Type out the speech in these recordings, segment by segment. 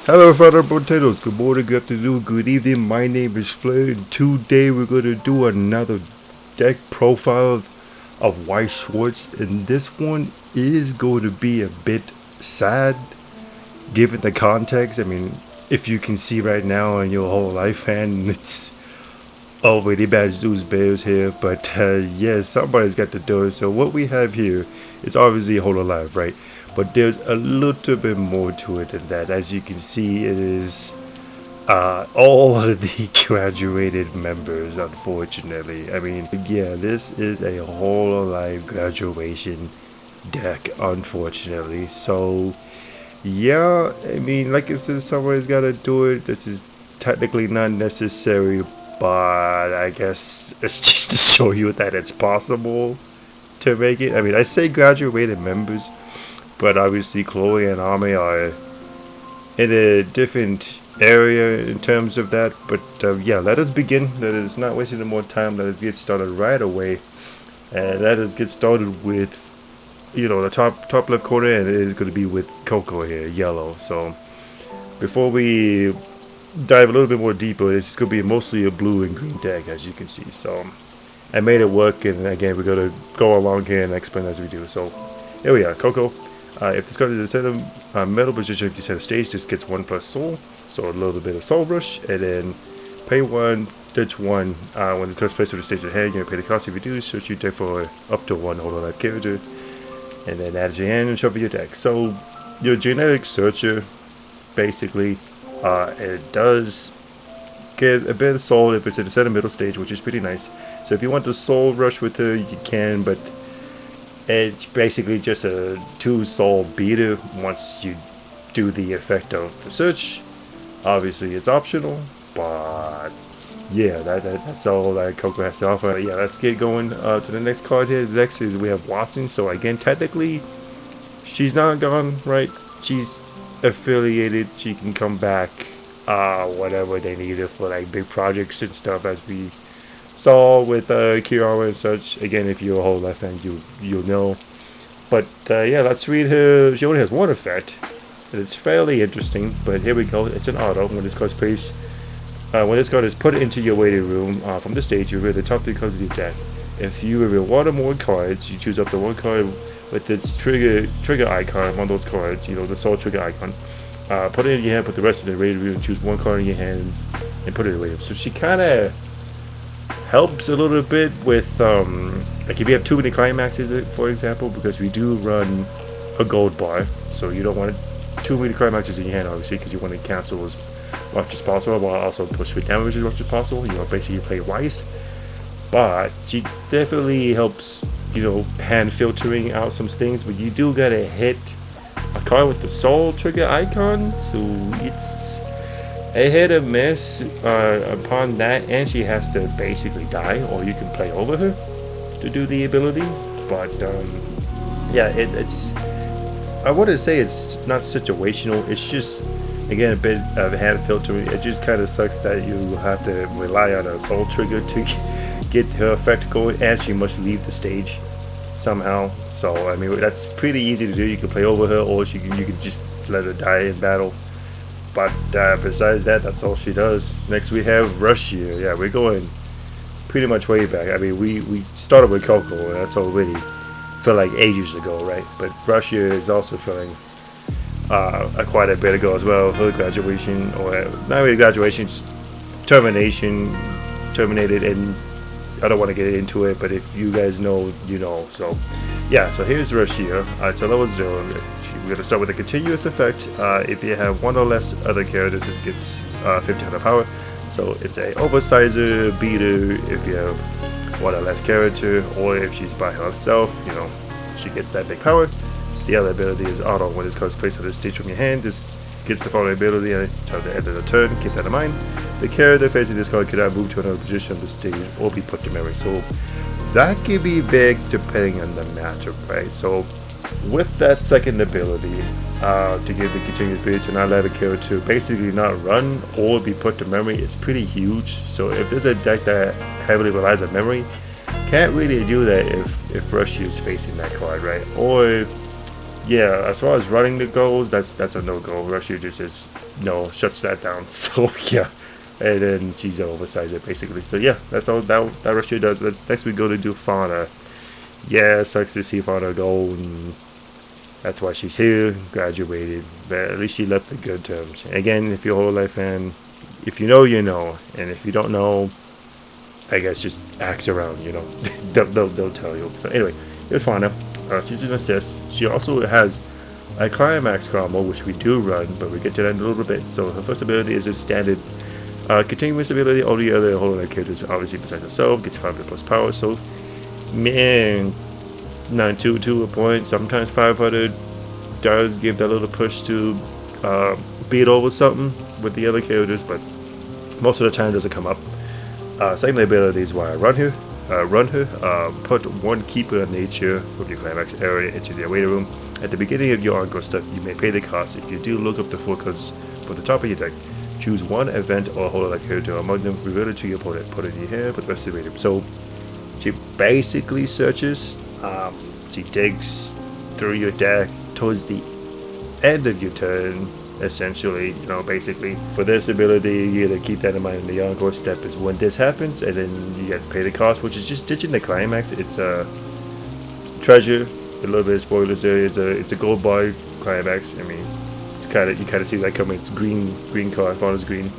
Hello, fellow potatoes. Good morning, good afternoon, good evening. My name is Flair, and today we're going to do another deck profile of Weiss Schwarz, and this one is going to be a bit sad, given the context. I mean, if you can see right now and you're a whole life fan, it's already bad news bears here, but yeah, somebody's got to do it. So what we have here is obviously Hololive, right? But there's a little bit more to it than that. As you can see, it is all of the graduated members, unfortunately. I mean, yeah, this is a Hololive graduation deck, unfortunately. So, yeah, I mean, like I said, somebody's got to do it. This is technically not necessary, but I guess it's just to show you that it's possible to make it. I mean, I say graduated members, but obviously Chloe and Ami are in a different area in terms of that. But yeah, let us begin. Let us not waste any more time. Let us get started right away. And let us get started with, the top left corner, and it is going to be with Coco here, yellow. So before we dive a little bit more deeper, it's going to be mostly a blue and green deck, as you can see. So I made it work, and again, we're going to go along here and explain as we do. So here we are, Coco. If this card is in the center middle position, if you set a stage, this gets 1+ soul, so a little bit of soul rush, and then pay 1, ditch 1. When the card's placed on the stage at hand, you're going to pay the cost if you do, search your deck for up to 1 Hololive character, and then add it to your hand and shuffle your deck. So your genetic searcher, basically, it does get a bit of soul if it's in the center middle stage, which is pretty nice. So if you want the soul rush with her, you can, but it's basically just a 2 soul beater once you do the effect of the search. Obviously it's optional, but yeah, that's all that Coco has to offer. Yeah, let's get going to the next card here. The next is we have Watson. So again, technically she's not gone, right? She's affiliated. She can come back whatever they need her for, like big projects and stuff, as we saw with Kiara and such. Again, if you're a whole life fan, you'll know. But yeah, let's read her. She only has one effect. It's fairly interesting, but here we go. It's an auto. When this card's placed, when this card is put into your waiting room from the stage, you reveal the top 3 cards of your deck. If you reveal 1 or more cards, you choose up to 1 card with its trigger icon on those cards. The soul trigger icon. Put it in your hand. Put the rest of the waiting room. And choose 1 card in your hand and put it in the waiting room. So she kind of helps a little bit with like if you have too many climaxes, for example, because we do run a gold bar, so you don't want too many climaxes in your hand, obviously, because you want to cancel as much as possible while also push for damage as much as possible. Basically play Weiss, but she definitely helps, hand filtering out some things. But you do gotta hit a card with the soul trigger icon, so it's a hit or miss upon that, and she has to basically die, or you can play over her to do the ability. But yeah, it's, I wouldn't say it's not situational. It's just, again, a bit of hand filtering. It just kind of sucks that you have to rely on a soul trigger to get her effect going, and she must leave the stage somehow. So I mean, that's pretty easy to do. You can play over her, or you can just let her die in battle. But besides that, that's all she does. Next we have Rush here. Yeah, we're going pretty much way back. I mean, we started with Coco, and that's already felt like ages ago, right? But Rush here is also feeling quite a bit ago as well. Her graduation, or not really graduation, terminated, and I don't want to get into it, but if you guys know, you know. So yeah, so here's Rush here. It's a level 0. We're going to start with a continuous effect. If you have 1 or less other characters, this gets 1500 power. So it's a oversizer beater if you have 1 or less character, or if she's by herself, she gets that big power. The other ability is auto. When this card is placed on the stage from your hand, this gets the following ability until the end of the turn. Keep that in mind. The character facing this card cannot move to another position on the stage or be put to memory. So that can be big depending on the matchup, right? So with that second ability, to give the continuous period to not let a character basically not run or be put to memory, it's pretty huge. So if there's a deck that heavily relies on memory, can't really do that if Rush is facing that card, right? Or yeah, as far as running the goals, that's a no-go. Russia just says no, shuts that down. So yeah, and then she's oversized it basically. So yeah, that's all that Russia does. Next we go to do Fauna. Yeah, sucks to see Fauna go, and that's why she's here, graduated, but at least she left the good terms. Again, if you're a Hololive fan, if you know, you know, and if you don't know, I guess just ask around, you know. they'll tell you. So anyway, here's Fauna. She's an assist. She also has a climax combo, which we do run, but we get to that in a little bit. So her first ability is a standard continuous ability. All the other Hololive characters, obviously besides herself, gets 500 plus power. So man, 922 a point, sometimes 500 does give that little push to beat over something with the other characters, but most of the time doesn't come up. Second ability is why I run her. Put one keeper of nature from your climax area into the waiting room. At the beginning of your encore step, you may pay the cost. If you do, look up the four cards for the top of your deck. Choose one event or Hololive character among them, reveal it to your opponent, put it in your hand, put the rest of the waiting. So she basically searches. She digs through your deck towards the end of your turn, essentially, you know, basically. For this ability, you gotta keep that in mind. The encore step is when this happens, and then you have to pay the cost, which is just ditching the climax. It's a treasure. A little bit of spoilers there. It's a gold bar climax. I mean, it's you kind of see that coming. It's green card. Fauna's green.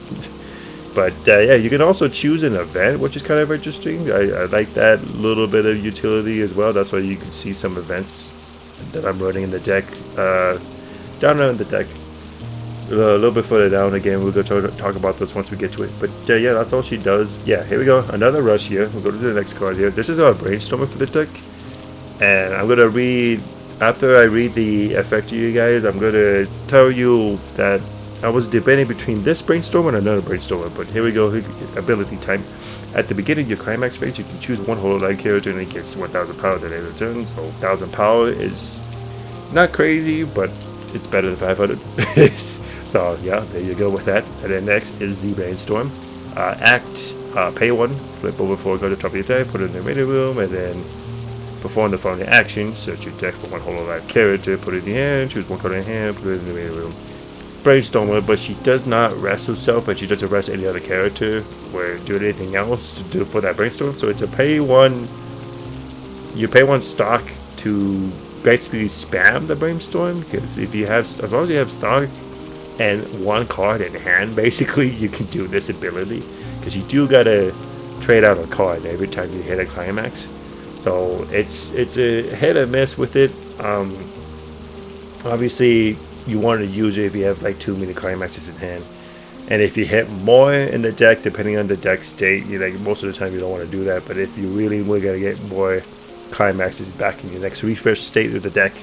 But yeah, you can also choose an event, which is kind of interesting. I like that little bit of utility as well. That's why you can see some events that I'm running in the deck. Down around the deck. A little bit further down again, we'll go talk about this once we get to it. But yeah, that's all she does. Yeah, here we go. Another rush here. We'll go to the next card here. This is our brainstormer for the deck. And I'm going to read, after I read the effect to you guys, I'm going to tell you that I was debating between this brainstormer and another brainstormer, but here we go. Ability time. At the beginning of your climax phase, you can choose one Hololive character and it gets 1000 power at the end of the turn. So 1000 power is not crazy, but it's better than 500. So yeah, there you go with that. And then next is the brainstorm. Pay one, flip over 4, go to the top of your deck, put it in the waiting room, and then perform the following action. Search your deck for one Hololive character, put it in your hand, choose one card in your hand, put it in the waiting room. Brainstormer, but she does not rest herself, and she doesn't rest any other character or do anything else to do for that brainstorm. So it's a pay one. You pay one stock to basically spam the brainstorm, because if you have, as long as you have stock and one card in hand, basically you can do this ability, because you do gotta trade out a card every time you hit a climax. So it's a hit or miss with it. Obviously you want to use it if you have like too many climaxes in hand, and if you hit more in the deck, depending on the deck state, you like most of the time you don't want to do that. But if you really were gonna get more climaxes back in your next refresh state of the deck,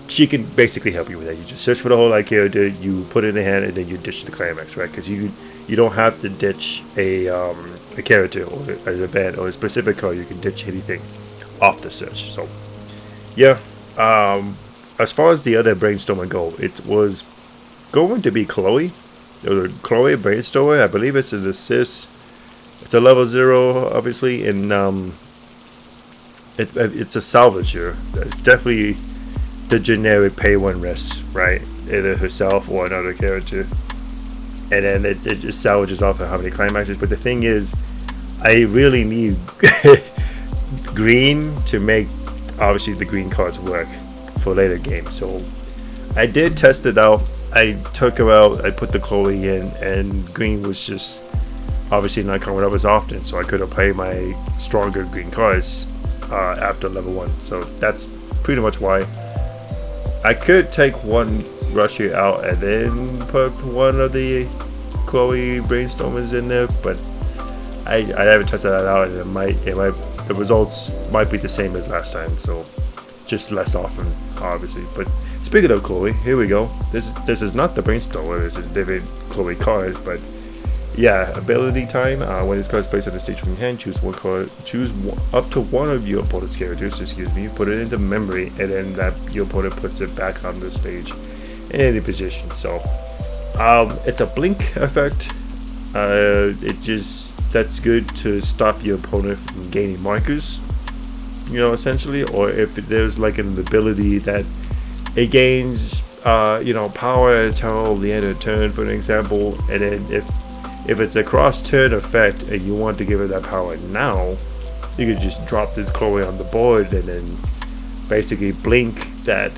she can basically help you with that. You just search for the Hololive character, you put it in the hand, and then you ditch the climax, right? Because you don't have to ditch a character or an event or a specific card. You can ditch anything off the search. So yeah, as far as the other brainstormer go, it was going to be Chloe. Chloe brainstormer, I believe it's an assist. It's a level 0, obviously, and it's a salvager. It's definitely the generic pay one rest, right? Either herself or another character, and then it just salvages off of how many climaxes. But the thing is, I really need green to make obviously the green cards work for later games. So I did test it out. I took her out, I put the Chloe in, and green was just obviously not coming up as often, so I couldn't play my stronger green cards after level 1. So that's pretty much why. I could take one Rusher out and then put one of the Chloe brainstormers in there, but I haven't tested that out, and the results might be the same as last time, so just less often, obviously. But speaking of Chloe, here we go. This is not the brainstormer. This is a different Chloe card, but yeah, ability time. When this card is placed on the stage from your hand, choose one card. Choose up to one of your opponent's characters. Excuse me. Put it into memory, and then your opponent puts it back on the stage in any position. So it's a blink effect. That's good to stop your opponent from gaining markers, you know, essentially. Or if there's like an ability that it gains power until the end of the turn, for an example. And then if it's a cross turn effect and you want to give it that power now, you could just drop this Chloe on the board and then basically blink that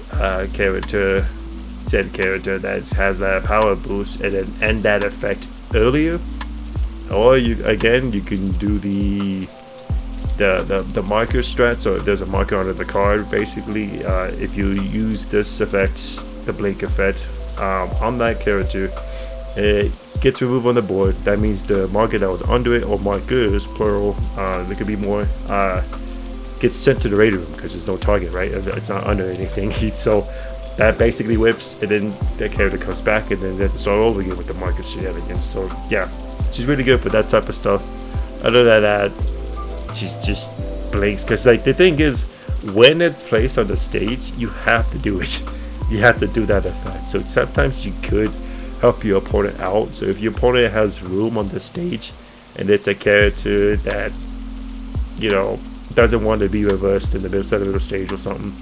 said character that has that power boost, and then end that effect earlier. Or you can do the marker strat. So there's a marker under the card basically. If you use this effect, the blink effect, on that character, it gets removed on the board. That means the marker that was under it, or markers plural, there could be more, gets sent to the raid room because there's no target, right? It's not under anything. So that basically whips, and then that character comes back, and then they have to start over again with the marker shenanigans. So yeah, she's really good for that type of stuff. Other than that, she just blinks, because like the thing is, when it's placed on the stage, you have to do it. You have to do that effect. So sometimes you could help your opponent out. So if your opponent has room on the stage and it's a character that doesn't want to be reversed in the center of the stage or something,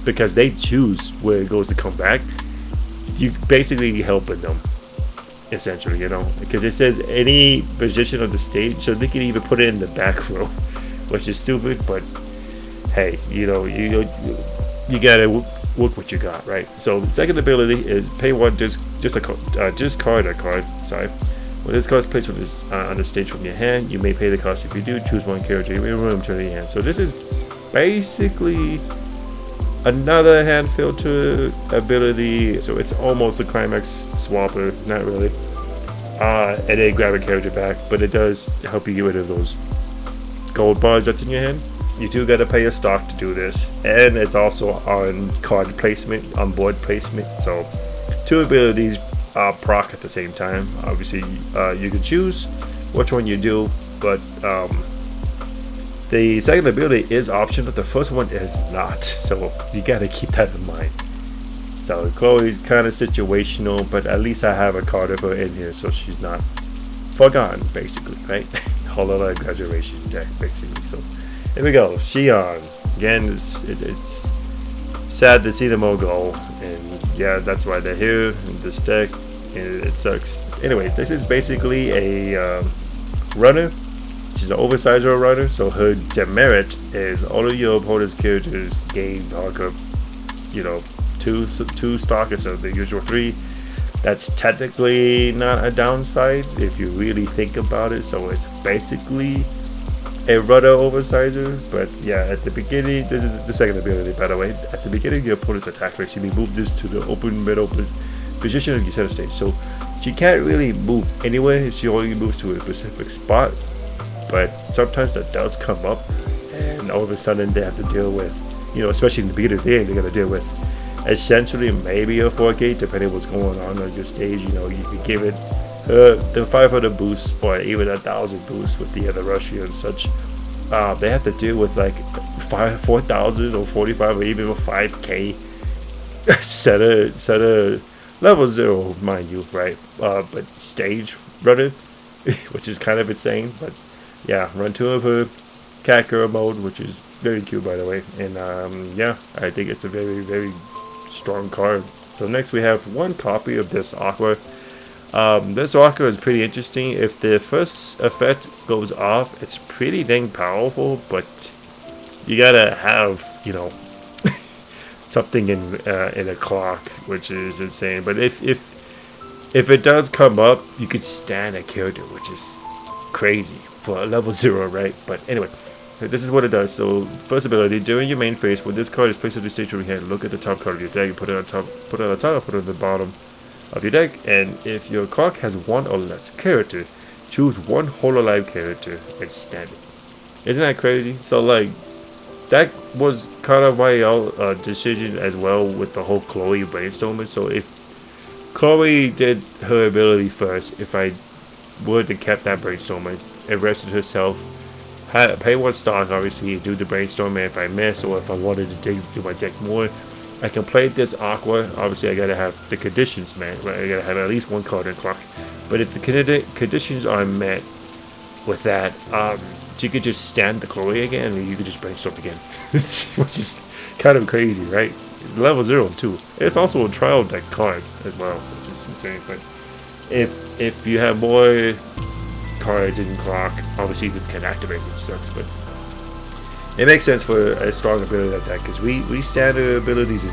because they choose where it goes to come back, you basically helping them essentially, because it says any position of the stage, so they can even put it in the back row, which is stupid, but hey, you gotta work what you got, right? So the second ability is pay one, discard a card. Sorry. When this card is placed on the stage from your hand, you may pay the cost. If you do, choose one character you may remove to your hand. So this is basically another hand filter ability. So it's almost a climax swapper, not really. And then grab a character back, but it does help you get rid of those gold bars that's in your hand. You do gotta pay a stock to do this, and it's also on card placement, on board placement. So two abilities proc at the same time. Obviously, you can choose which one you do, but the second ability is optional. The first one is not, so you gotta keep that in mind. So Chloe's kind of situational, but at least I have a card of her in here, so she's not forgotten, basically, right? Hololive graduation deck, basically. So here we go, Xion. Again, it's sad to see them all go, and yeah, that's why they're here in this deck, and it sucks. Anyway, this is basically a runner. She's an oversizer runner, so her demerit is all of your opponent's characters gain Hawker, two stock instead of the usual 3. That's technically not a downside if you really think about it. So it's basically a runner oversizer, but yeah, at the beginning, this is the second ability, by the way. At the beginning, your opponent's attack rate, she may move this to the open middle position of your center stage. So she can't really move anywhere. She only moves to a specific spot. But sometimes that does come up, and all of a sudden they have to deal with, especially in the beginning of the game, they're gonna deal with essentially maybe a 4K, depending on what's going on your stage. You can give it the 500 boost or even 1,000 boost with the other Russia and such. They have to deal with like 4,000 or 45 or even a 5K set level 0, mind you, right? But stage runner, which is kind of insane. But yeah, run 2 of her cat girl mode, which is very cute, by the way. And yeah, I think it's a very, very strong card. So next we have one copy of this Aqua. This Aqua is pretty interesting. If the first effect goes off, it's pretty dang powerful, but you gotta have, something in a clock, which is insane. But if it does come up, you could stand a character, which is crazy for a level 0, right? But anyway, this is what it does. So first ability, during your main phase, when this card is placed on the stage over here, look at the top card of your deck, put it on top, put it on the top, put it on the bottom of your deck, and if your clock has 1 or less character, choose 1 Hololive character and stand it. Isn't that crazy? So like, that was kind of my decision as well with the whole Chloe brainstorming. So if Chloe did her ability first, if I would have kept that brainstorming and rested herself, pay 1 stock, obviously, do the brainstorming. If I miss or if I wanted to do my deck more, I can play this Aqua. Obviously, I gotta have the conditions met, right? I gotta have at least 1 card in clock. But if the conditions are met with that, you could just stand the Chloe again, and you could just brainstorm again, which is kind of crazy, right? level 0 too. It's also a trial deck card as well, which is insane. But if you have more cards in clock, obviously this can activate, which sucks. But it makes sense for a strong ability like that because we standard abilities is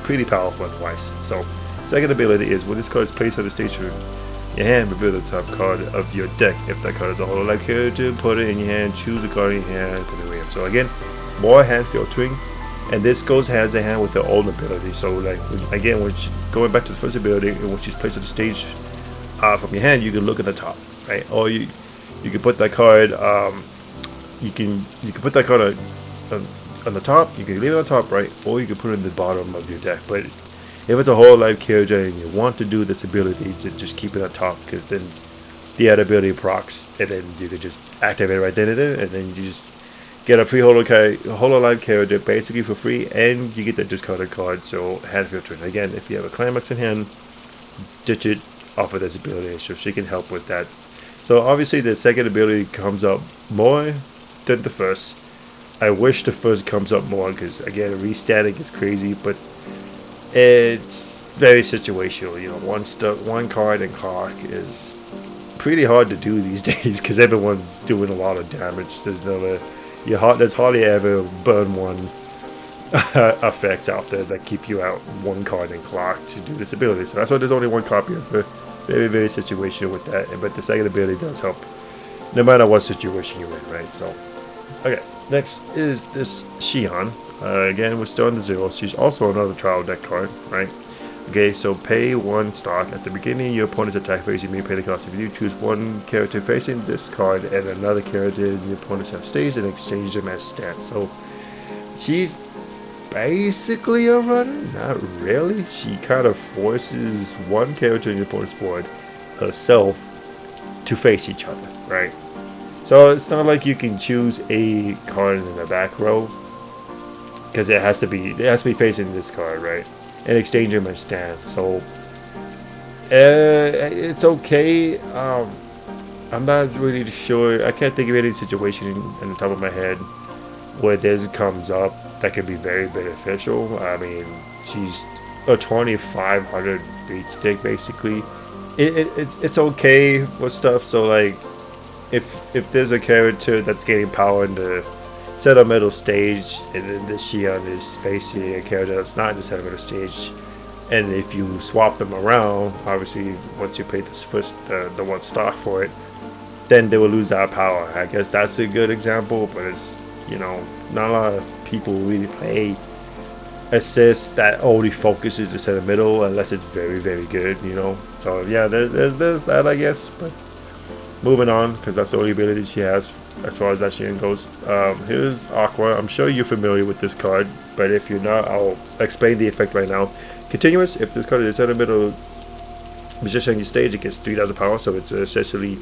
pretty powerful in Weiss. So second ability is when this card is placed on the stage for your hand, reveal the top card of your deck. If that card is a Hololive character, put it in your hand, choose a card in your hand, put it in your hand. So again, more hand filtering, and this goes hand in hand with the old ability. So like again, when going back to the first ability, when she's placed on the stage from your hand, you can look at the top, right? Or you can put that card. You can put that card on the top. You can leave it on top, right? Or you can put it in the bottom of your deck. But if it's a Hololive character and you want to do this ability, to just keep it on top, because then the other ability procs, and then you can just activate it right then and there, and then you just get a free Hololive character basically for free, and you get the discarded card. So hand filtering again. If you have a climax in hand, ditch it off of this ability, so she can help with that. So obviously the second ability comes up more than the first. I wish the first comes up more because again, restatic is crazy, but it's very situational. You know, one card in clock is pretty hard to do these days because everyone's doing a lot of damage. There's hardly ever burn one effects out there that keep you out one card in clock to do this ability. So that's why there's only one copy of it. Very, very situational with that. But the second ability does help no matter what situation you're in, right? So, okay. Next is this Xian. Again, we're still on the 0. She's also another trial deck card, right? Okay, so pay 1 stock. At the beginning of your opponent's attack phase, you may pay the cost. If you choose one character facing this card and another character in your opponent's half stage and exchange them as stats. So she's basically a runner. Not really. She kind of forces one character in your opponent's board herself to face each other, right? So it's not like you can choose a card in the back row, because it has to be facing this card, right? And exchange them as stands. So it's okay. I'm not really sure. I can't think of any situation in the top of my head where this comes up that could be very beneficial. I mean, she's a 2500 beat stick basically. It's okay with stuff. So like, if there's a character that's getting power in the center middle stage, and then this Xian is facing a character that's not in the center middle stage, and if you swap them around, obviously once you pay this first the 1 stock for it, then they will lose that power. I guess that's a good example, but it's, you know, not a lot of people really play assist that only focuses the center middle unless it's very, very good, you know. So yeah, there's that, I guess. But moving on, because that's the only ability she has as far as that Xian goes. Here's Aqua. I'm sure you're familiar with this card, but if you're not, I'll explain the effect right now. Continuous. If this card is in the middle position on your stage, it gets 3000 power, so it's essentially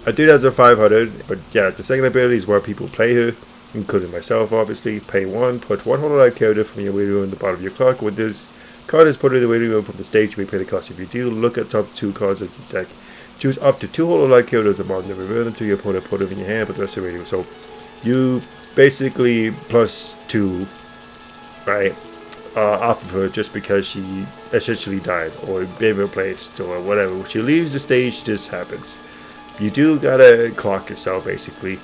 a 3500. But yeah, the second ability is where people play her, including myself, obviously. Pay 1, put 1 Hololive character from your waiting room in the bottom of your clock. When this card is put in the waiting room from the stage, you may pay the cost. If you do, look at top 2 cards of your deck. Choose up to 2 Hololive characters among them, reveal them to your opponent, put them in your hand, but the rest of the waiting room. So you basically +2, right, off of her just because she essentially died or gave replaced or whatever. When she leaves the stage, this happens. You do gotta clock yourself basically,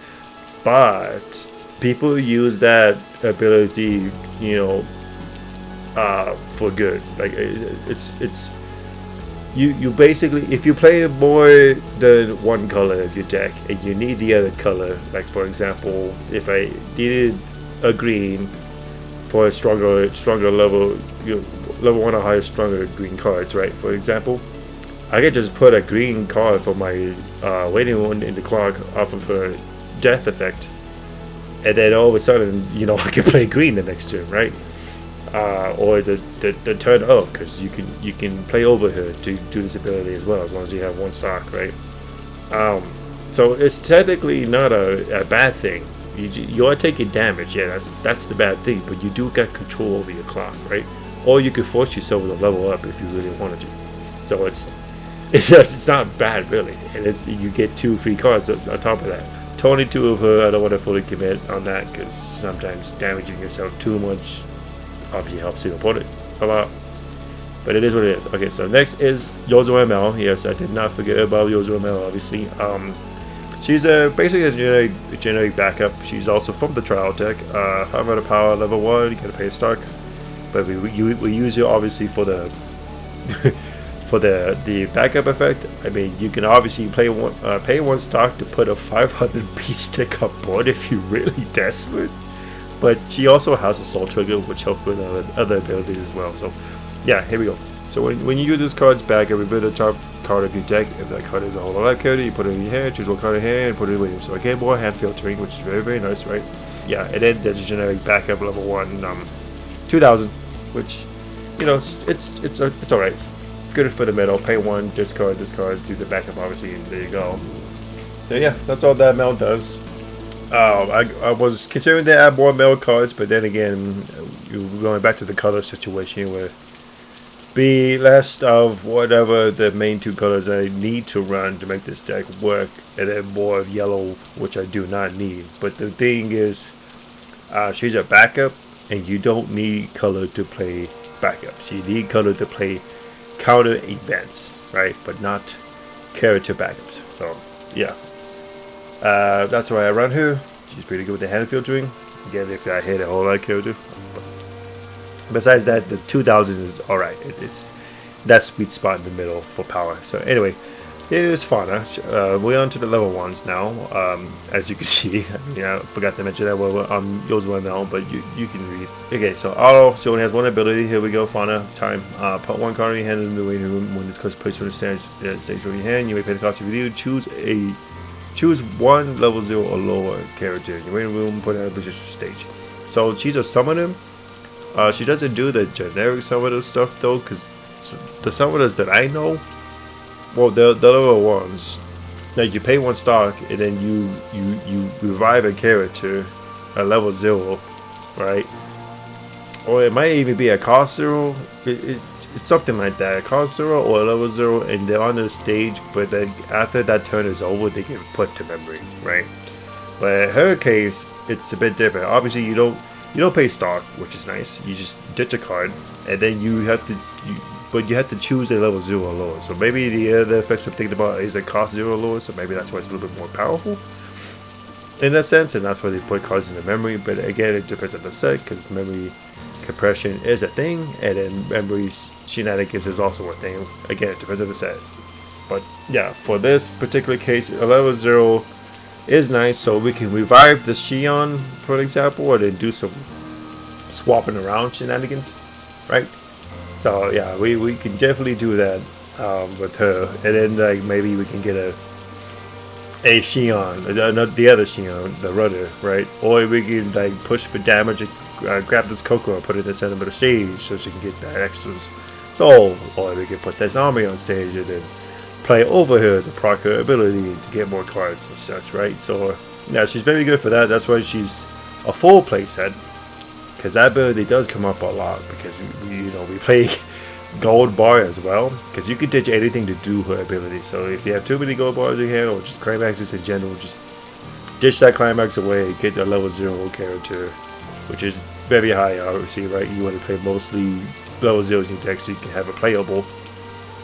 but people use that ability, you know, for good. Like it's you basically, if you play more than one color of your deck and you need the other color, like for example, if I needed a green for a stronger level, level 1 or higher, stronger green cards, right? For example, I could just put a green card for my waiting one in the clock off of her death effect, and then all of a sudden, you know, I can play green the next turn, right? Or the turn up, because you can play over her to do this ability as well, as long as you have 1 stock, right? So it's technically not a bad thing. You are taking damage, yeah, that's the bad thing, but you do get control over your clock, right? Or you could force yourself to level up if you really wanted to. So it's not bad really, and you get 2 free cards on top of that. 22 of her. I don't want to fully commit on that because sometimes damaging yourself too much obviously helps your opponent a lot. But it is what it is. Okay, so next is Yozo ML. Yes, I did not forget about Yozo ML, obviously. She's basically a generic backup. She's also from the trial deck. 500 power, level 1, you gotta pay a stock. But we use it obviously for the for the backup effect. I mean, you can obviously pay one stock to put a 500 beat stick on board if you're really desperate. But she also has a soul trigger, which helps with other abilities as well. So yeah, here we go. So when you use this card's backup, reveal the top card of your deck. If that card is a hololive character, you put it in your hand, choose one card in your hand, and put it away. So I get more hand filtering, which is very nice, right? Yeah, and then there's generic backup level 1, 2000, which, you know, it's alright. Good for the middle. Pay 1, discard, do the backup obviously, and there you go. So yeah, that's all that mail does. I was considering to add more mail cards, but then again, you're going back to the color situation where be less of whatever the main 2 colors I need to run to make this deck work, and then more of yellow, which I do not need. But the thing is, she's a backup, and you don't need color to play backups. You need color to play counter events, right? But not character backups. So yeah, that's why I run her. She's pretty good with the hand filtering. Again, if I hit a whole lot of character. Besides that, the 2000 is alright. It's that sweet spot in the middle for power. So anyway, here's Fauna. We're on to the level 1s now. As you can see, I forgot to mention that we're on Yozo ML, but you can read. Okay, so auto. She only has 1 ability. Here we go, Fauna. Time. Put 1 card in your hand in the waiting room. When this card is placed on the stage from your hand, you may pay the cost of your review. Choose 1 level 0 or lower character in your waiting room. Put it on a position stage. So she's a summoner. She doesn't do the generic summoner stuff though, because the summoners that I know, well, the level 1s, like you pay 1 stock and then you revive a character at level 0, right? Or it might even be a cost 0. It's something like that, a cost 0 or a level 0, and they're on the stage. But then after that turn is over, they get put to memory, right? But in her case, it's a bit different. Obviously, you don't pay stock, which is nice. You just ditch a card, and then you have to choose a level 0 or lower. So maybe the other effects I'm thinking about is a cost 0 or lower, so maybe that's why it's a little bit more powerful in that sense, and that's why they put cards in the memory. But again, it depends on the set, because memory compression is a thing, and then memory shenanigans is also a thing. Again, it depends on the set. But yeah, for this particular case, a level 0 is nice, so we can revive the Shion, for example, or then do some swapping around shenanigans, right? So yeah, we can definitely do that with her, and then like maybe we can get a Shion, the other Shion, the rudder, right? Or we can like push for damage and grab this Coco and put it in the center of the stage so she can get that extras. So, or we can put this army on stage and then play over her to proc her ability to get more cards and such, right? So yeah, she's very good for that. That's why she's a full play set, because that ability does come up a lot, because we play gold bar as well, because you can ditch anything to do her ability. So if you have too many gold bars in your hand, or just climaxes in general, just ditch that climax away, get the level 0 character, which is very high obviously, right? You want to play mostly level 0s in your deck so you can have it playable,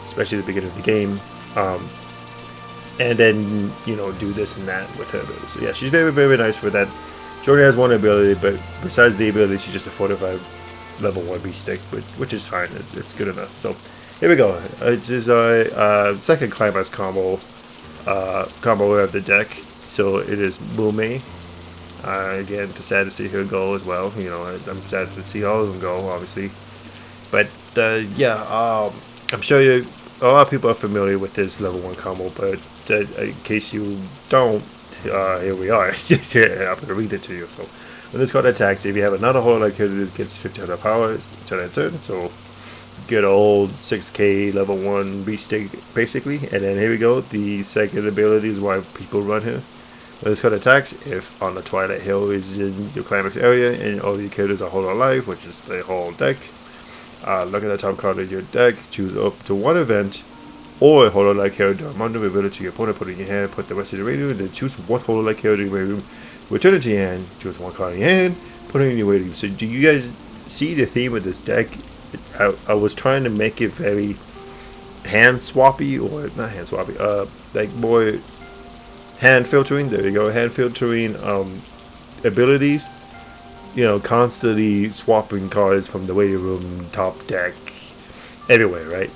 especially at the beginning of the game. And then do this and that with her ability. So yeah, she's very nice for that. She only has 1 ability, but besides the ability, she's just a 45 level 1 beat stick, which is fine. It's good enough. So here we go. It's his second climax combo of the deck. So it is Mume. Again, it's sad to see her go as well. I'm sad to see all of them go, obviously. But yeah, I'm sure a lot of people are familiar with this level 1 combo, but in case you don't, here we are. I'm going to read it to you. So when this card attacks, if you have another hololive character that gets 1500 power, turn that turn. So good old 6k level 1 beat stick, basically. And then here we go. The second ability is why people run here. When this card attacks, if on the Twilight Hill is in your climax area and all your characters are hololive, which is the whole deck, look at the top card of your deck, choose up to 1 event or a hololive character among the ability to your opponent, put it in your hand, put the rest of the waiting room, then choose 1 hololive character in your waiting room, return it to your hand, choose 1 card in your hand, put it in your waiting room. So do you guys see the theme of this deck, I was trying to make it very hand swappy, or not hand swappy, like more hand filtering. There you go, hand filtering abilities. You know, constantly swapping cards from the waiting room, top deck, everywhere, right?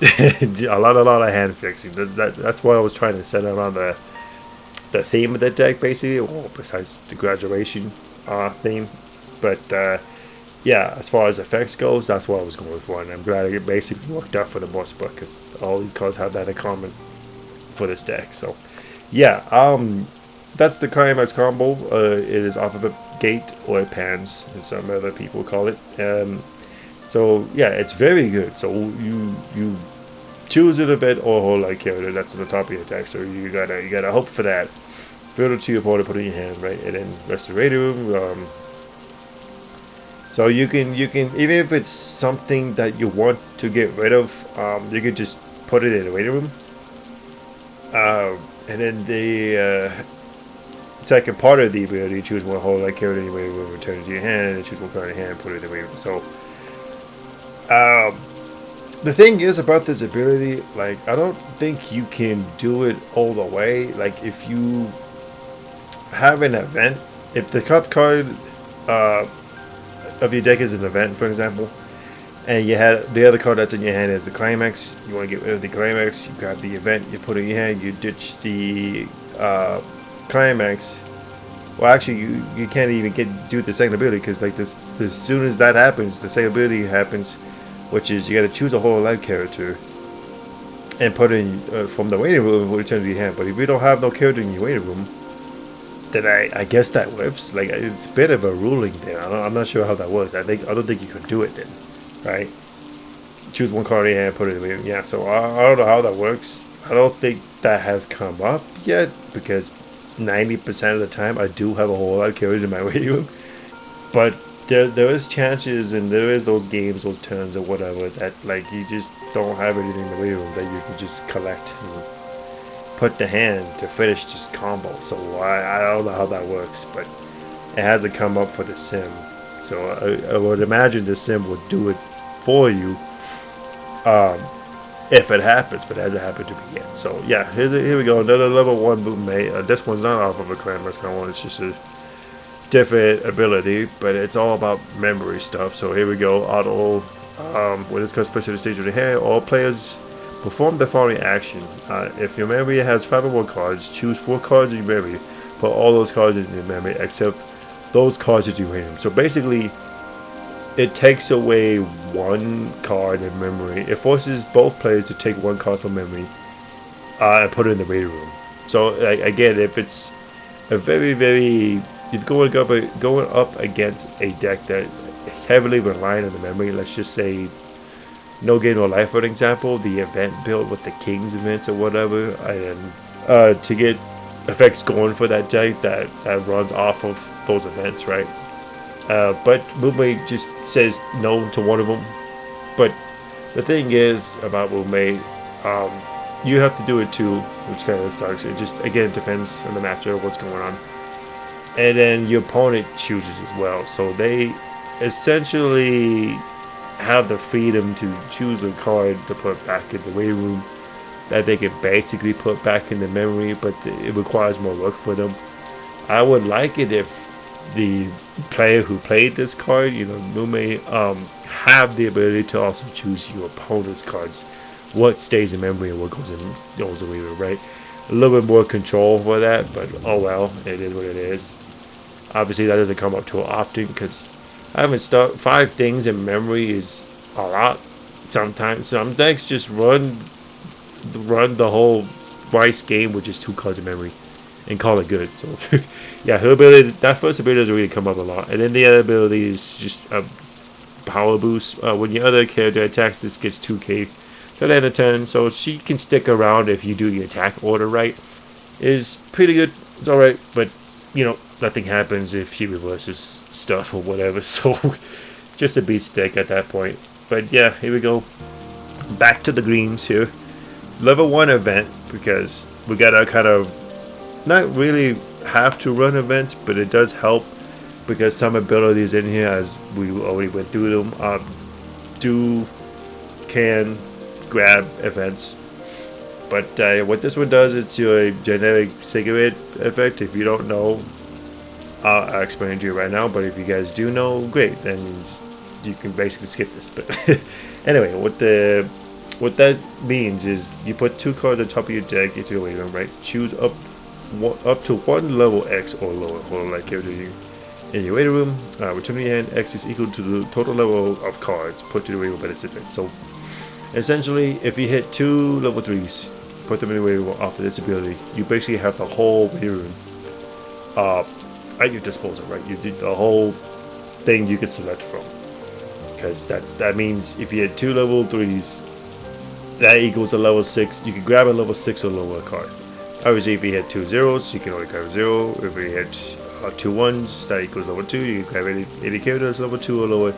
a lot of hand fixing. That's why I was trying to set around the theme of the deck, basically, or besides the graduation theme. But yeah, as far as effects goes, that's what I was going for, and I'm glad it basically worked out for the most part, because all these cards have that in common for this deck. So yeah, that's the Climax combo. It is off of a gate, or pans, as some other people call it. So yeah, it's very good. So you choose it a bit, or whole like character that's on the top of your deck. So you gotta hope for that. Filter to your opponent, put it in your hand, right, and then rest of the waiting room. So you can even if it's something that you want to get rid of, you can just put it in the waiting room. And then the second part of the ability, choose one whole like character in your waiting room, return it to your hand, and then choose one card in your hand, put it in the waiting room. So the thing is about this ability, like, I don't think you can do it all the way. Like, if you have an event, if the cup card of your deck is an event, for example, and you had the other card that's in your hand is the climax, you want to get rid of the climax, you grab the event, you put it in your hand, you ditch the climax. Well, actually, you can't even do the second ability, because like this, as soon as that happens, the second ability happens, which is you got to choose a Hololive character and put it in from the waiting room and return to your hand. But if you don't have no character in your waiting room, then I guess that whiffs. Like, it's a bit of a ruling there. I'm not sure how that works. I don't think you could do it then, right? Choose one card in your hand, put it in the waiting room. Yeah, so I don't know how that works. I don't think that has come up yet, because 90% of the time I do have a Hololive character in my waiting room. But there is chances, and there is those games, those turns or whatever, that like you just don't have anything in the waiting room that you can just collect and put the hand to finish this combo. So I don't know how that works, but it hasn't come up for the sim. So I would imagine the sim would do it for you if it happens, but it hasn't happened to me yet. So yeah, here we go, another level 1 bootmate. This one's not off of a Climax combo, it's just a different ability, but it's all about memory stuff. So here we go, auto. When it's got specific stage of the hand, all players perform the following action. If your memory has 5 or more cards, choose 4 cards in your memory, put all those cards in your memory except those cards that you hit. So basically, it takes away 1 card in memory. It forces both players to take 1 card from memory and put it in the waiting room. So again, if it's a very if going up against a deck that heavily reliant on the memory, let's just say No Game No Life, for example, the event build with the Kings events or whatever, and to get effects going for that deck that runs off of those events, right? But Bootmate just says no to one of them. But the thing is about Bootmate, you have to do it too, which kind of sucks. It just, again, depends on the matchup, what's going on. And then your opponent chooses as well. So they essentially have the freedom to choose a card to put back in the waiting room that they can basically put back in the memory, but it requires more work for them. I would like it if the player who played this card, may have the ability to also choose your opponent's cards, what stays in memory and what goes in waiting room, right? A little bit more control for that, but oh well, it is what it is. Obviously, that doesn't come up too often, because having 5 things in memory is a lot. Sometimes some decks just run the whole Weiss game with just 2 cards in memory and call it good. So yeah, her ability, that first ability doesn't really come up a lot, and then the other ability is just a power boost. When your other character attacks, this gets 2k till the end of turn, so she can stick around if you do the attack order right. Is pretty good. It's all right, but nothing happens if she reverses stuff or whatever, so just a beat stick at that point. But yeah, here we go, back to the greens here. Level 1 event, because we gotta kind of not really have to run events, but it does help because some abilities in here, as we already went through them, can grab events. But what this one does, it's your generic cigarette effect. If you don't know, I'll explain it to you right now. But if you guys do know, great. Then you can basically skip this. But anyway, what that means is you put 2 cards on top of your deck into your waiting room, right? Choose up to 1 level X or lower Hololive character in your waiting room. Return to your hand. X is equal to the total level of cards put to the waiting room by this effect. So essentially, if you hit 2 level 3s, put them in the waiting room after this ability, you basically have the whole waiting room at your disposal, right? You do the whole thing you can select from, because that means if you hit 2 level 3s, that equals a level 6. You can grab a level 6 or lower card. Obviously, if you hit 2 zeros, you can only grab 0. If you hit 2 1s, that equals level 2. You can grab any character that's level 2 or lower,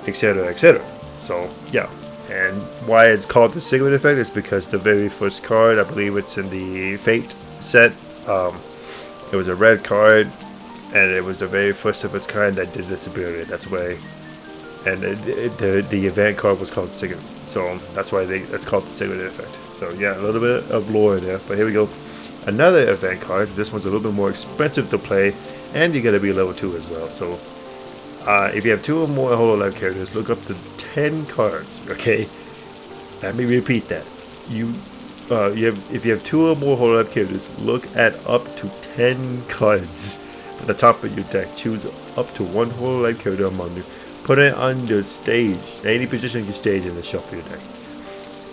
etc., etc. So yeah. And why it's called the cigarette effect is because the very first card, I believe it's in the Fate set, it was a red card, and it was the very first of its kind that did this ability. That's why, and the event card was called cigarette. So that's why that's called the cigarette effect. So yeah, a little bit of lore there. But here we go. Another event card. This one's a little bit more expensive to play, and you gotta be level 2 as well. So if you have 2 or more Hololive characters, look up to 10 cards. Okay, let me repeat that. If you have 2 or more Hololive characters, look at up to 10 cards at the top of your deck. Choose up to 1 Hololive character among them. Put it on your stage, any position of your stage, and then shuffle your deck.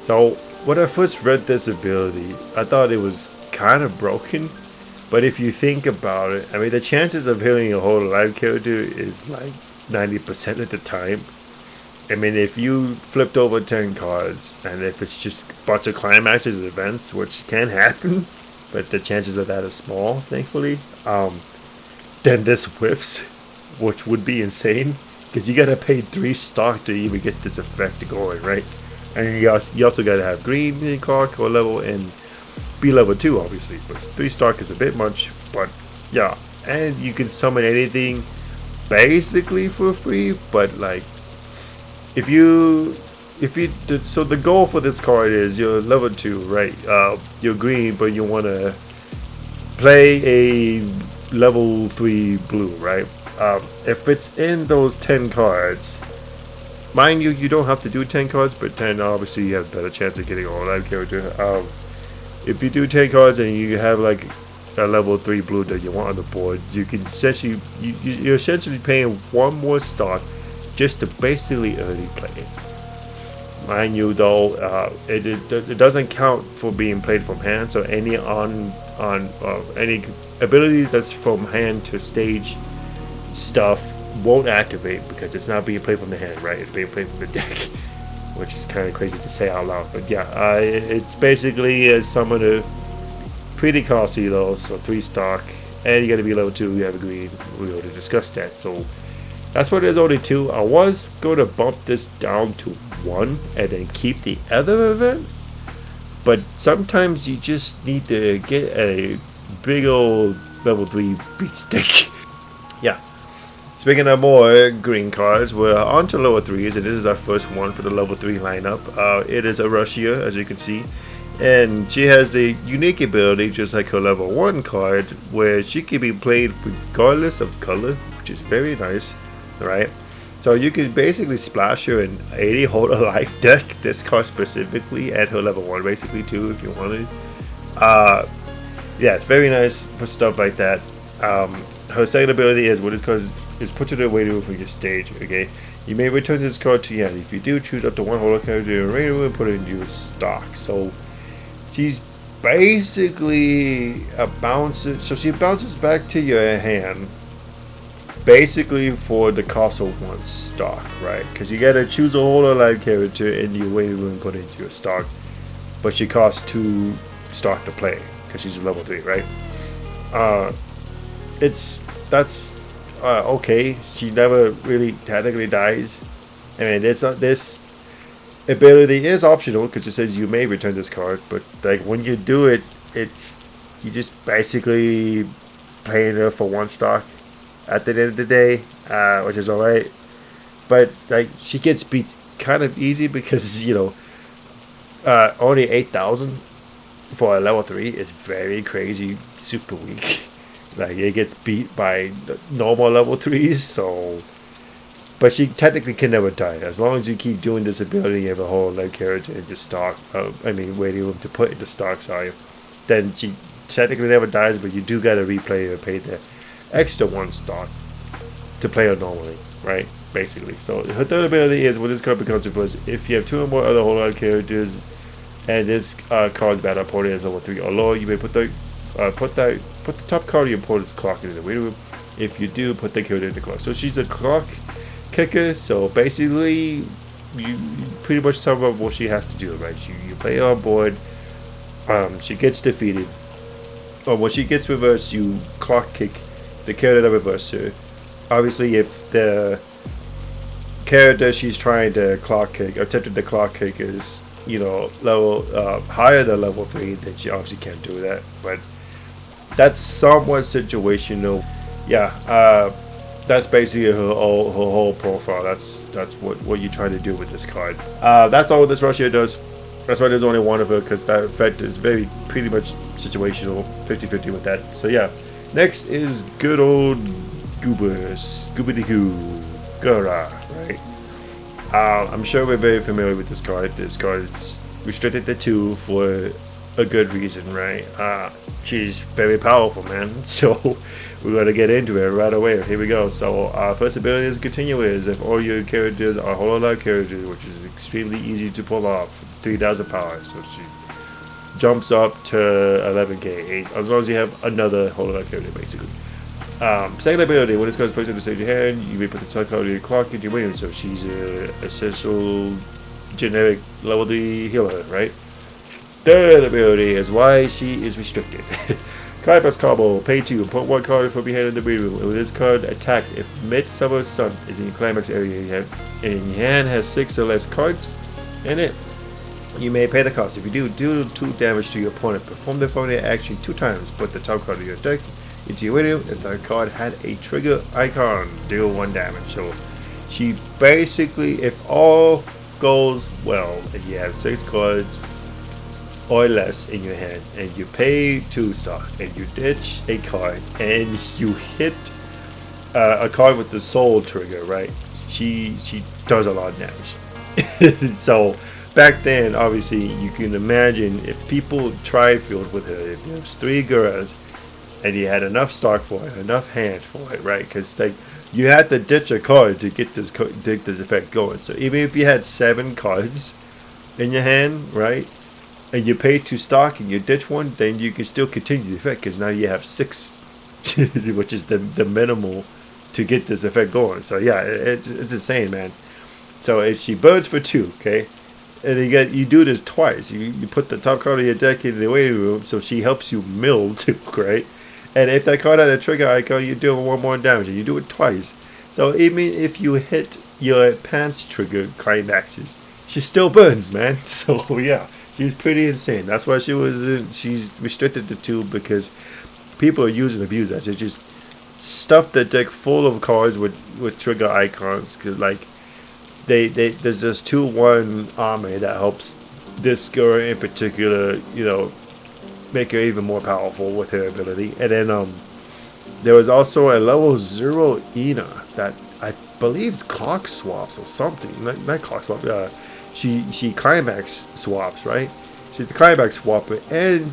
So when I first read this ability, I thought it was kind of broken. But if you think about it, I mean, the chances of hitting a Hololive character is like 90% of the time. I mean, if you flipped over 10 cards, and if it's just a bunch of climaxes and events, which can happen, but the chances of that are small, thankfully, then this whiffs, which would be insane, because you gotta pay 3 stock to even get this effect going, right? And you also gotta have green in card or level and be level 2, obviously, but 3 stock is a bit much. But yeah, and you can summon anything basically for free. But like, so the goal for this card is you're level 2, right? You're green, but you want to play a level 3 blue, right? If it's in those 10 cards, mind you, you don't have to do 10 cards, but 10, obviously you have a better chance of getting a Hololive character. If you do 10 cards and you have like a level 3 blue that you want on the board, you can essentially, you're essentially paying 1 more stock just to basically early play it. Mind you though, it doesn't count for being played from hand, so any any ability that's from hand to stage stuff won't activate because it's not being played from the hand, right? It's being played from the deck, which is kind of crazy to say out loud. But yeah, it's basically some of the pretty costly though, so 3 stock, and you got to be level 2. You have a green. We already discussed that, so that's why there's only 2. I was going to bump this down to 1 and then keep the other event, but sometimes you just need to get a big old level 3 beat stick. Yeah. Speaking of more green cards, we're on to level 3s, and this is our first one for the level 3 lineup. It is a Russia, as you can see, and she has the unique ability, just like her level 1 card, where she can be played regardless of color, which is very nice, right? So you can basically splash her in 80 Hololive deck, this card specifically, and her level 1 basically too, if you wanted. Yeah, it's very nice for stuff like that. Her second ability is what it calls is put to the waiting room for your stage. Okay, you may return this card to your hand. If you do, choose up to 1 Hololive character in your waiting room and put it into your stock. So she's basically a bouncer. So she bounces back to your hand, basically for the cost of 1 stock, right? Because you gotta choose a Hololive character in your waiting room and put it into your stock, but she costs 2 stock to play because she's a level 3, right? That's okay. She never really technically dies. I mean, this ability is optional because it says you may return this card, but like when you do it, you just basically paying her for 1 stock. at the end of the day, which is alright. But like she gets beat kind of easy because only 8,000 for a level 3 is very crazy, super weak. Like it gets beat by normal level 3s, so. But she technically can never die as long as you keep doing this ability. You have a whole life character into stock. Waiting room to put into stock. Sorry, then she technically never dies, but you do gotta replay or pay the extra 1 stock to play her normally, right? Basically, so her third ability is when this card becomes reversed, if you have 2 or more other Hololive characters and this card's battle opponent is level 3 or lower, you may put the top card of your opponent's clock into the waiting room. If you do, put the character in the clock. So she's a clock kicker, so basically you pretty much sum up what she has to do, right? You play her on board, she gets defeated, or when she gets reversed, you clock kick the character that reversed her. Obviously, if the character she's trying to clock kick, attempted to clock kick is level higher than level 3, then she obviously can't do that. But that's somewhat situational. Yeah, that's basically her whole profile. That's what you're trying to do with this card. That's all this rush here does. That's why there's only 1 of her, because that effect is pretty much situational, 50-50 with that. So yeah, next is good old Scooby-Doo Gura, right? I'm sure we're very familiar with this card. This card is restricted to 2 for a good reason, right? She's very powerful, man. So we're going to get into it right away. Here we go. So first ability is Continuous. If all your characters are Hololive characters, which is extremely easy to pull off, 3,000 power. So she jumps up to 11k, as long as you have another Hololive character, basically. Second ability, when this card is placed on the stage of your hand, you may put the top card of your clock into your win. So she's a essential generic level 3 healer, right? Third ability is why she is restricted. Climax combo, pay 2, put 1 card from your hand in the waiting room. When this card attacks, if Midsummer Sun is in your climax area and your hand has 6 or less cards in it, you may pay the cost. If you do 2 damage to your opponent, perform the following action 2 times. Put the top card of your deck into your waiting room. If that card had a trigger icon, deal 1 damage. So she basically, if all goes well and you have 6 cards or less in your hand and you pay 2 stock and you ditch a card and you hit a card with the soul trigger, right? She does a lot of damage. So back then, obviously, you can imagine if people tri-field with her, if there's 3 Guras and you had enough stock for it, enough hand for it, right? Because like you had to ditch a card to get this effect going. So even if you had 7 cards in your hand, right, and you pay 2 stock and you ditch 1, then you can still continue the effect because now you have 6, which is the minimal to get this effect going. So yeah, it's insane, man. So if she burns for 2, okay, and you do this twice. You put the top card of your deck in the waiting room, so she helps you mill too, right? And if that card had a trigger icon, you do 1 more damage, and you do it twice. So even if you hit your pants trigger climaxes, she still burns, man. So yeah, she's pretty insane. That's why she's restricted to 2, because people are using abuse that. They just stuff the deck full of cards with trigger icons, because like there's this 2/1 army that helps this girl in particular, make her even more powerful with her ability. And then there was also a level 0 Ina that I believe clock swaps or something. Not clock swap. She climax swaps, right? She's the climax swapper, and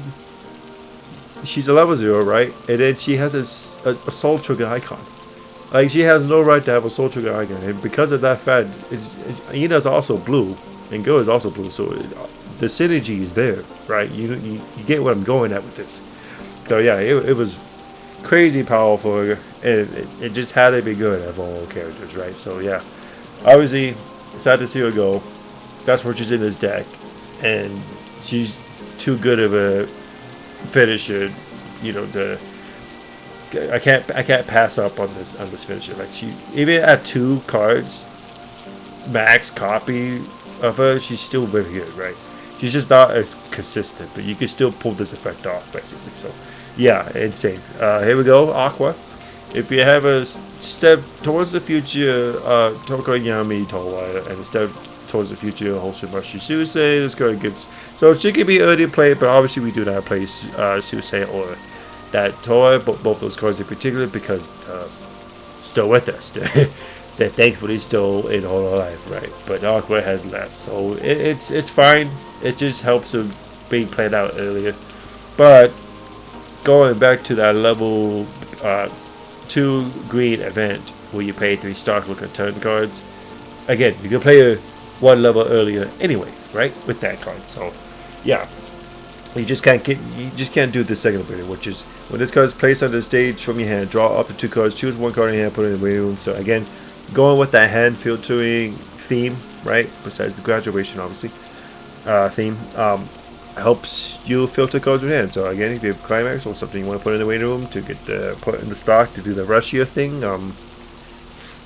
she's a level 0, right? And then she has a soul trigger icon. Like, she has no right to have a soul trigger icon, and because of that fact, Ina's also blue, and Go is also blue, so the synergy is there, right? You get what I'm going at with this. So yeah, it was crazy powerful, and it just had to be good of all characters, right? So yeah, obviously, sad to see her go. That's what she's in this deck, and she's too good of a finisher, I can't pass up on this finisher. Like, she even at 2 cards max copy of her, she's still very good, right? She's just not as consistent, but you can still pull this effect off, basically. So yeah, insane. Here we go, Aqua. if you have a step towards the future, Tokoyami Towa, and a step towards the future, Hoshimashi Susei, this card gets. So she can be early play, but obviously we do not play Susei or that Towa, but both those cards in particular, because still with us. They're thankfully still in Hololive, right? But Aqua has left, so it's fine. It just helps them being played out earlier. But going back to that level 2 green event where you pay 3 stock look at turn cards, again, you can play 1 level earlier anyway, right? With that card, so yeah. You just can't do the second ability, which is when this card is placed on the stage from your hand, draw up to 2 cards, choose 1 card in your hand, put it in the waiting room. So again, going with that hand filtering theme, right? Besides the graduation, obviously, theme, helps you filter cards with hand. So again, if you have climax or something you want to put in the waiting room to get put in the stock to do the rushier thing,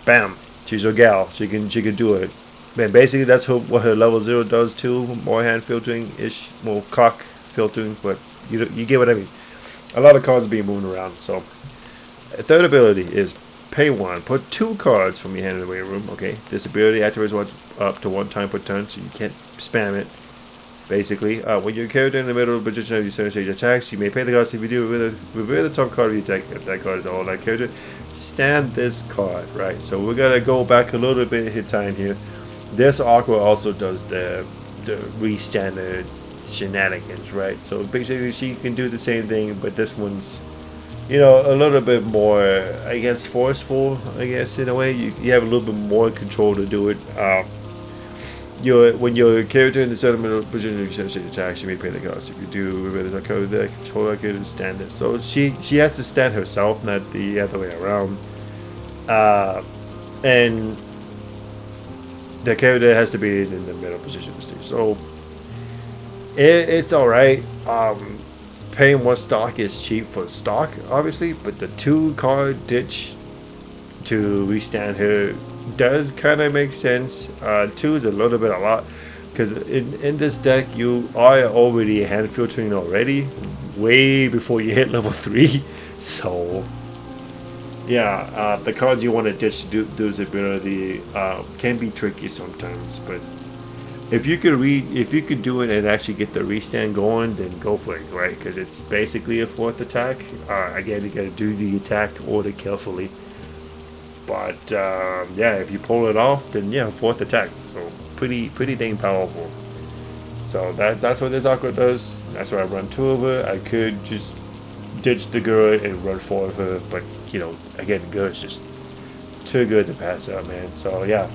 bam, she's your gal. She can do it. Man, basically that's what her level 0 does too. More hand filtering ish, more cock filtering, but you get what I mean. A lot of cards being moved around. So a third ability is pay 1, put 2 cards from your hand in the waiting room. Okay, this ability activates up to 1 time per turn, so you can't spam it. Basically, when your character in the middle of the position of your center stage attacks, you may pay the cards. If you do, reveal the top card of your deck. If that card is all that character, stand this card, right? So we're gonna go back a little bit in time here. This Aqua also does the re-standard shenanigans, right? So basically she can do the same thing, but this one's, you know, a little bit more, I guess, forceful, I guess, in a way. You have a little bit more control to do it. When your character in the center middle position of your stage attacks, you may pay the cost. If you do, reveal the card of the deck, control that character to stand it. So she has to stand herself, not the other way around. And the character has to be in the middle position of the stage. So it's alright. Paying 1 stock is cheap for stock, obviously, but the 2 card ditch to restand her does kind of make sense. 2 is a little bit a lot, because in this deck you are already hand filtering already way before you hit level 3. So yeah, the cards you want to ditch to do this ability can be tricky sometimes, but if you could do it and actually get the restand going, then go for it, right? Because it's basically a 4th attack. Again, you gotta do the attack order carefully, but yeah, if you pull it off, then yeah, 4th attack. So pretty dang powerful. So that's what this Aqua does. That's why I run 2 of her. I could just ditch the girl and run 4 of her, but you know, again, the girl is just too good to pass up, man. So yeah.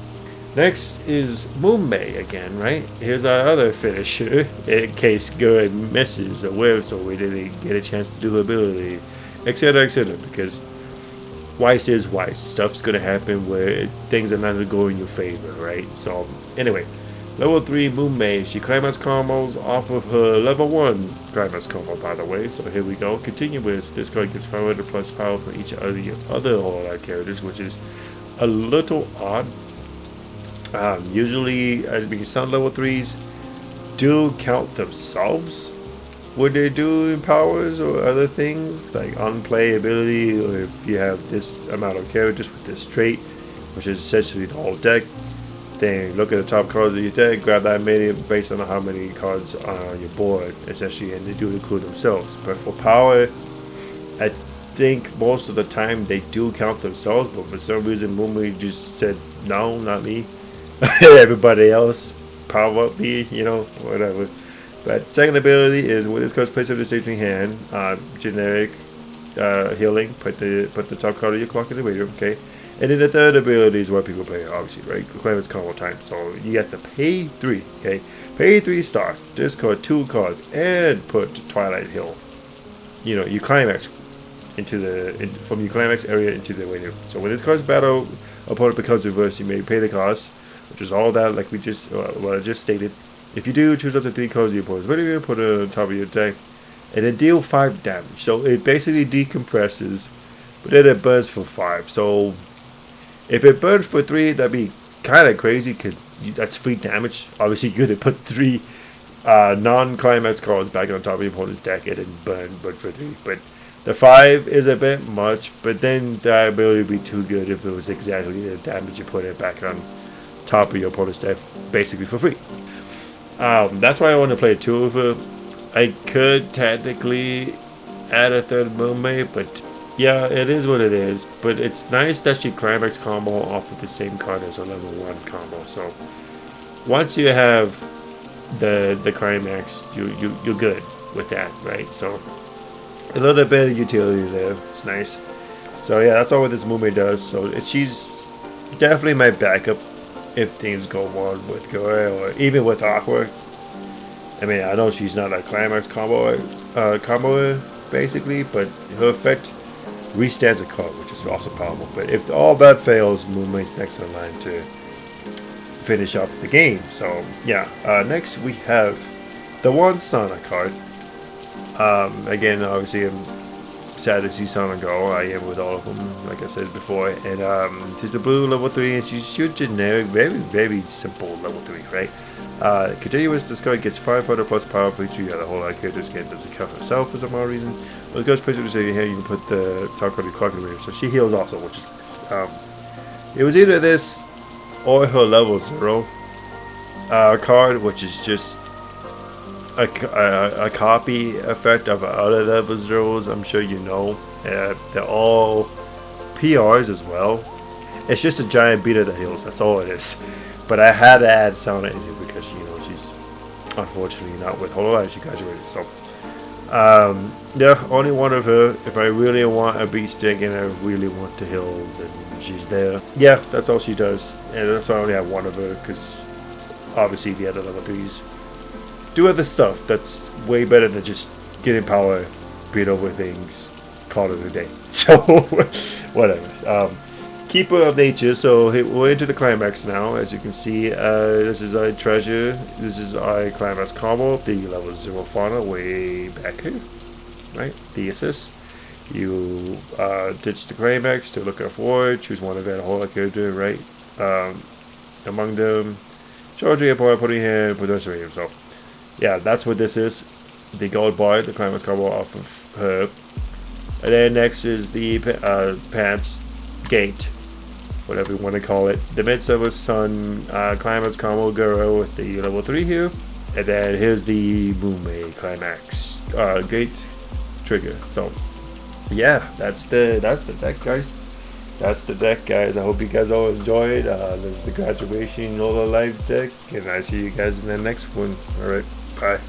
Next is Mume again, right? Here's our other finisher, in case Good misses or whiffs, or we didn't get a chance to do her ability, etc., etc. Because Weiss is Weiss. Stuff's gonna happen where things are not gonna go in your favor, right? So anyway, level 3 Mume, she climax combos off of her level 1 climax combo, by the way. So here we go. Continue with this card gets 500 plus power for each of the other Hololive characters, which is a little odd. Usually, as being some level 3s do count themselves when they do powers or other things like unplayability, or if you have this amount of characters with this trait, which is essentially the whole deck, then look at the top cards of your deck, grab that many based on how many cards are on your board, essentially, and they do include themselves. But for power, I think most of the time they do count themselves, but for some reason Mummy just said no, not me. Everybody else power up me, you know, whatever. But second ability is when this card's placed on the staging hand, generic healing, put the top card of your clock in the waiting room, okay? And then the third ability is what people play, obviously, right? Claim its combo time. So you got to pay 3, okay? Pay 3 stock, discard 2 cards, and put Twilight Hill. You know, you climax from your climax area into the waiting room. So when this card's battle opponent becomes reversed, you may pay the cost, which is all that, like we just what I just stated. If you do, choose up to 3 cards of your opponent's waiting room, put it on top of your deck, and then deal 5 damage. So it basically decompresses, but then it burns for 5. So if it burns for 3, that'd be kind of crazy, because that's free damage. Obviously, you're going to put 3 non-climax cards back on top of your opponent's deck and then burn for 3. But The 5 is a bit much, but then that ability would be too good if it was exactly the damage you put it back on top of your opponent's deck, basically for free. That's why I want to play 2 of her. I could technically add a 3rd mermaid, but yeah, it is what it is. But it's nice that she climax combo off of the same card as her level 1 combo. So once you have the climax, you're good with that, right? So a little bit of utility there. It's nice. So yeah, that's all what this mermaid does. So she's definitely my backup if things go wrong with Goya or even with Aqua. I mean, I know she's not a climax combo basically, but her effect restands a card, which is also powerful. But if all that fails, Moonlight's next in line to finish up the game. So yeah, next we have the one Sana card. Again, obviously I'm sad to see Sana go. I am with all of them, like I said before. And she's a blue level 3, and she's your generic, very simple level 3, right? Continuous, this card gets 500 plus power for each of the whole character's game. Doesn't count herself for some odd reason. But it goes pretty to say here you can put the top card of the clock in the so she heals also, which is nice. It was either this or her level 0 card, which is just a copy effect of other level 0s. I'm sure you know. They're all PRs as well. It's just a giant beater that heals. That's all it is. But I had to add Sana in here because she's unfortunately not with Hololive. She graduated. So yeah, only one of her. If I really want a beat stick and I really want to heal, then she's there. Yeah, that's all she does, and that's why I only have one of her because obviously the other level 3s do other stuff that's way better than just getting power, beat over things, call it a day. So whatever. Keeper of Nature. So we're into the climax now. As you can see, this is our treasure. This is our climax combo. The level 0 fauna way back here, right? The assist. You ditch the climax to look out for it. Choose one event, a whole character, right? Among them, charge your opponent, putting here, potentially himself. Yeah, that's what this is. The gold bar, the climax combo off of her. And then next is the pants gate, whatever you want to call it. The Midsummer Sun climax combo girl with the level 3 here. And then here's the Moonmay climax gate trigger. So yeah, that's the deck, guys. That's the deck, guys. I hope you guys all enjoyed. This is the graduation Hololive deck, and I see you guys in the next one. Alright, bye.